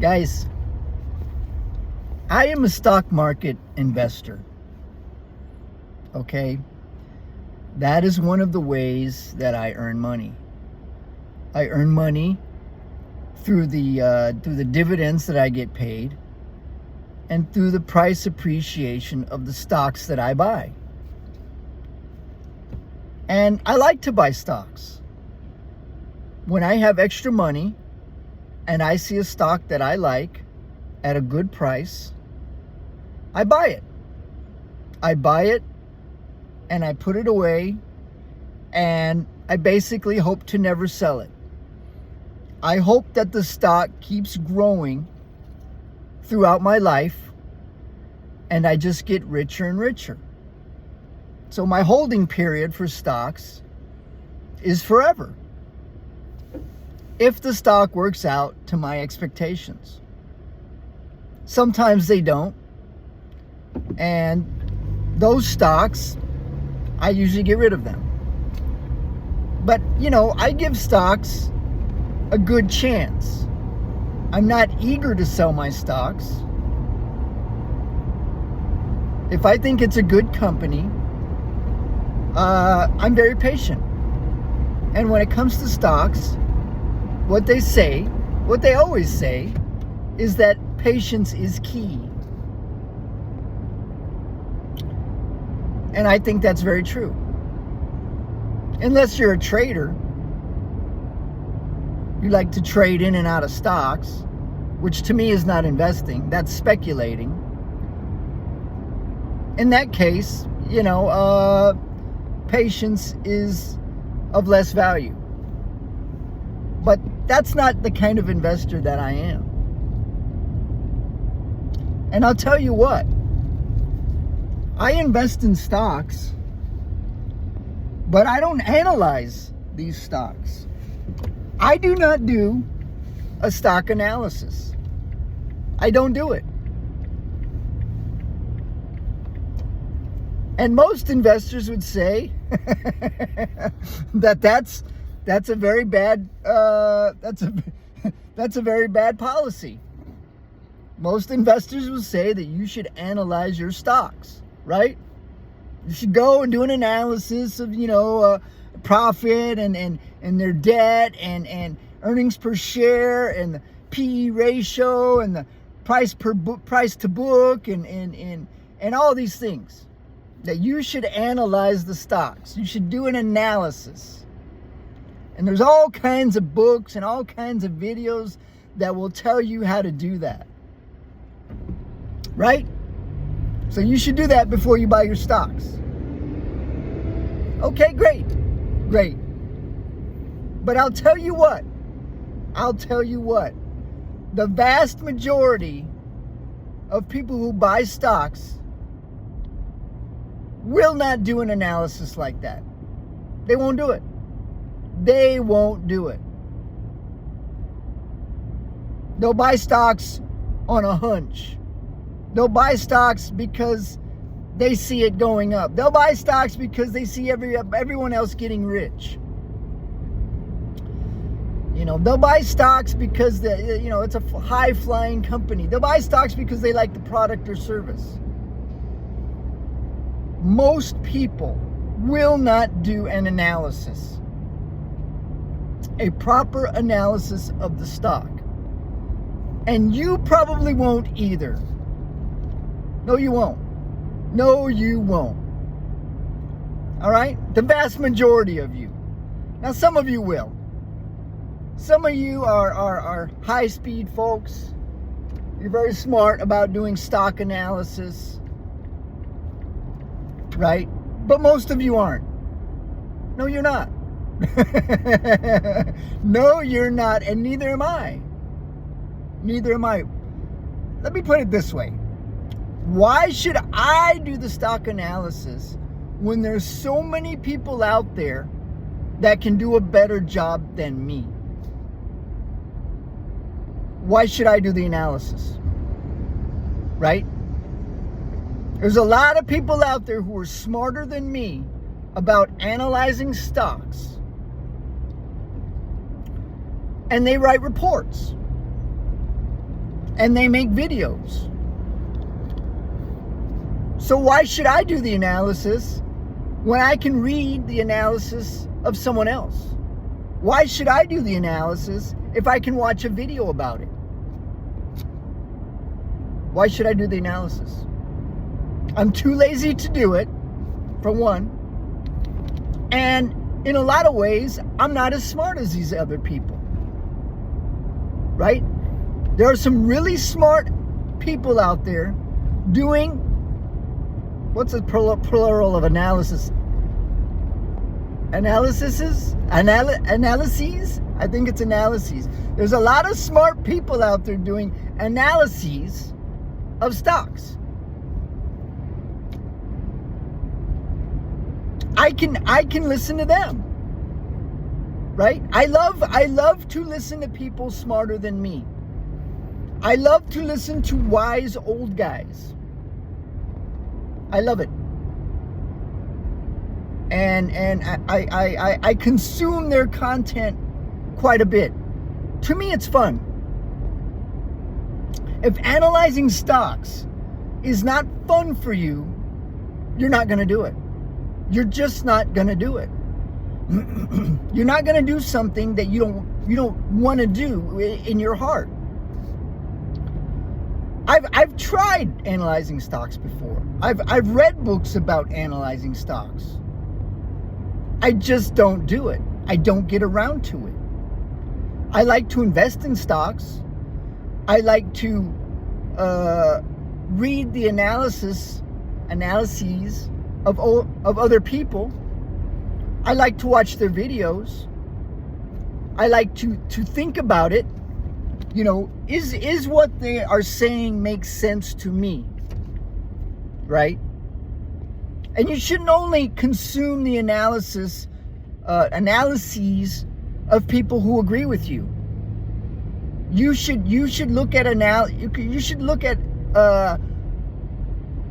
Guys, I am a stock market investor. Okay? That is one of the ways that I earn money. I earn money through the dividends that I get paid and through the price appreciation of the stocks that I buy. And I like to buy stocks. When I have extra money and I see a stock that I like at a good price, I buy it. I buy it and I put it away, and I basically hope to never sell it. I hope that the stock keeps growing throughout my life and I just get richer and richer. So my holding period for stocks is forever, if the stock works out to my expectations. Sometimes they don't, and those stocks, I usually get rid of them. But, I give stocks a good chance. I'm not eager to sell my stocks. If I think it's a good company, I'm very patient. And when it comes to stocks, what they always say, is that patience is key. And I think that's very true. Unless you're a trader, you like to trade in and out of stocks, which to me is not investing, that's speculating. In that case, patience is of less value. But that's not the kind of investor that I am. And I'll tell you what, I invest in stocks, but I don't analyze these stocks. I do not do a stock analysis. I don't do it. And most investors would say that's a very bad that's a very bad policy. Most investors will say that you should analyze your stocks, right? You should go and do an analysis of profit and their debt and earnings per share and the PE ratio and the price to book and all these things. That you should analyze the stocks. You should do an analysis. And there's all kinds of books and all kinds of videos that will tell you how to do that. Right? So you should do that before you buy your stocks. Okay, great. But I'll tell you what. The vast majority of people who buy stocks will not do an analysis like that. They won't do it. They'll buy stocks on a hunch. They'll buy stocks because they see it going up. They'll buy stocks because they see everyone else getting rich. They'll buy stocks because it's a high-flying company. They'll buy stocks because they like the product or service. Most people will not do an analysis, a proper analysis of the stock. And you probably won't either. No, you won't. All right? The vast majority of you. Now, some of you will. Some of you are high-speed folks. You're very smart about doing stock analysis. Right? But most of you aren't. No, you're not. No, you're not, and neither am I. Let me put it this way. Why should I do the stock analysis when there's so many people out there that can do a better job than me? Why should I do the analysis? Right? There's a lot of people out there who are smarter than me about analyzing stocks. And they write reports. and they make videos. So why should I do the analysis when I can read the analysis of someone else? Why should I do the analysis if I can watch a video about it? Why should I do the analysis? I'm too lazy to do it, for one. And in a lot of ways, I'm not as smart as these other people. Right? There are some really smart people out there doing, what's the plural of analysis? Analyses? I think it's analyses. There's a lot of smart people out there doing analyses of stocks. I can listen to them. Right? I love to listen to people smarter than me. I love to listen to wise old guys. I love it. And I consume their content quite a bit. To me, it's fun. If analyzing stocks is not fun for you, you're not going to do it. You're just not going to do it. You're not going to do something that you don't want to do in your heart. I've tried analyzing stocks before. I've read books about analyzing stocks. I just don't do it. I don't get around to it. I like to invest in stocks. I like to read the analyses of other people. I like to watch their videos. I like to think about it. You know, is what they are saying makes sense to me? Right? And you shouldn't only consume the analyses of people who agree with you. You should look at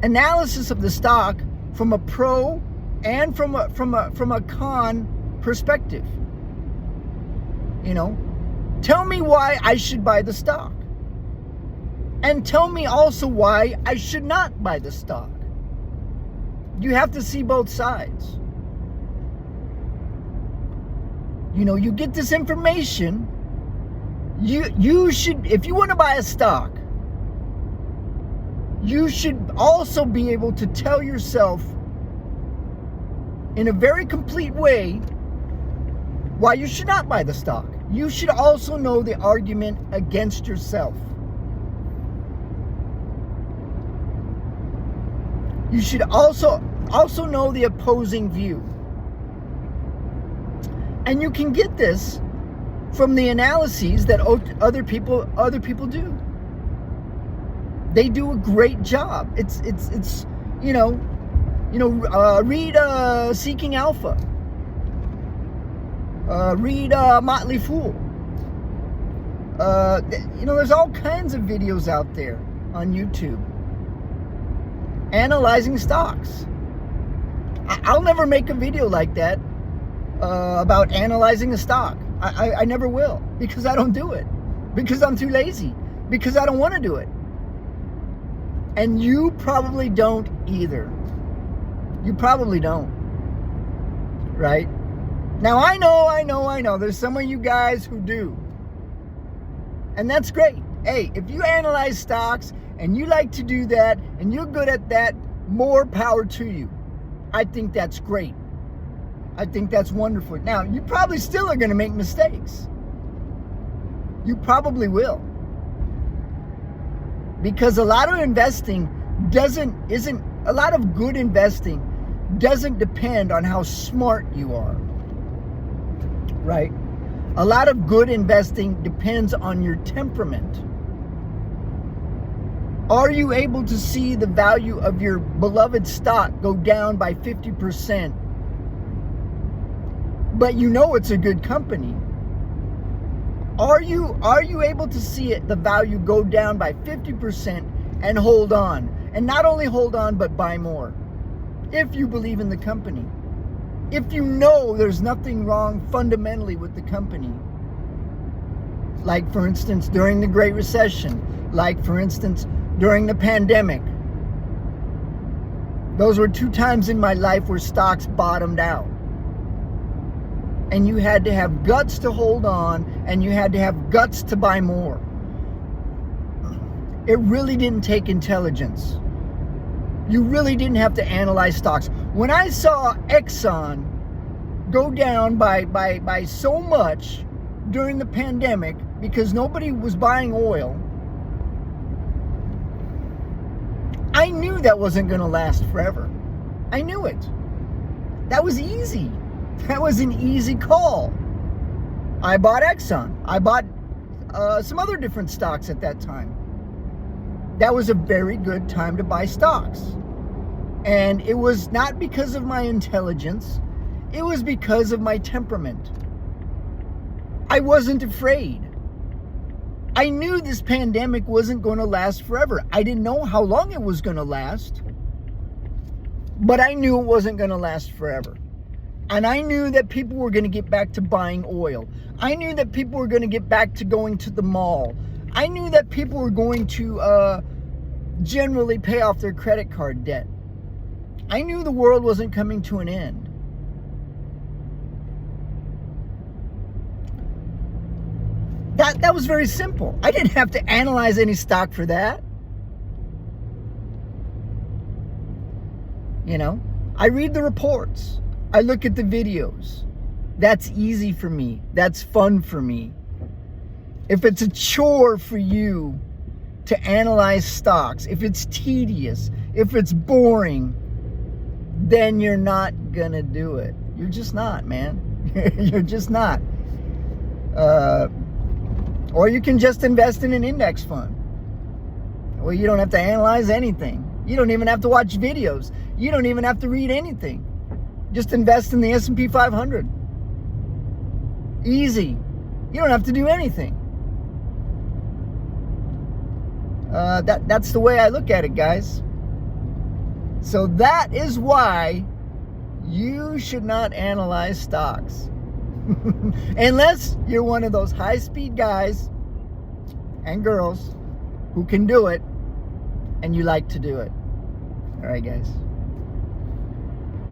analysis of the stock from a pro and from a con perspective. You know, tell me why I should buy the stock, and tell me also why I should not buy the stock. You have to see both sides. You know, you get this information. You should, if you want to buy a stock, you should also be able to tell yourself in a very complete way why you should not buy the stock. You should also know the argument against yourself. You should also know the opposing view. And you can get this from the analyses that other people do. They do a great job. It's read Seeking Alpha. Read Motley Fool. There's all kinds of videos out there on YouTube analyzing stocks. I'll never make a video like that about analyzing a stock. I never will, because I don't do it, because I'm too lazy, because I don't want to do it. And you probably don't either. You probably don't. Right? Now, I know. There's some of you guys who do. And that's great. Hey, if you analyze stocks and you like to do that and you're good at that, more power to you. I think that's great. I think that's wonderful. Now, you probably still are going to make mistakes. You probably will. Because a lot of good investing doesn't depend on how smart you are. Right? A lot of good investing depends on your temperament. Are you able to see the value of your beloved stock go down by 50%? But you know it's a good company. Are you able to see the value go down by 50% and hold on? And not only hold on, but buy more. If you believe in the company. If you know there's nothing wrong fundamentally with the company. Like, for instance, during the Great Recession. Like, for instance, during the pandemic. Those were 2 times in my life where stocks bottomed out. And you had to have guts to hold on, and you had to have guts to buy more. It really didn't take intelligence. You really didn't have to analyze stocks. When I saw Exxon go down by so much during the pandemic because nobody was buying oil, I knew that wasn't going to last forever. I knew it. That was easy. That was an easy call. I bought Exxon. I bought some other different stocks at that time. That was a very good time to buy stocks. And it was not because of my intelligence. It was because of my temperament. I wasn't afraid. I knew this pandemic wasn't going to last forever. I didn't know how long it was going to last. But I knew it wasn't going to last forever. And I knew that people were going to get back to buying oil. I knew that people were going to get back to going to the mall. I knew that people were going to generally pay off their credit card debt. I knew the world wasn't coming to an end. That was very simple. I didn't have to analyze any stock for that. You know, I read the reports. I look at the videos. That's easy for me. That's fun for me. If it's a chore for you to analyze stocks, if it's tedious, if it's boring, then you're not gonna do it. You're just not, man. You're just not. Or you can just invest in an index fund. Well, you don't have to analyze anything. You don't even have to watch videos. You don't even have to read anything. Just invest in the S&P 500. Easy. You don't have to do anything. That's the way I look at it, guys. So that is why you should not analyze stocks. Unless you're one of those high-speed guys and girls who can do it and you like to do it. All right, guys.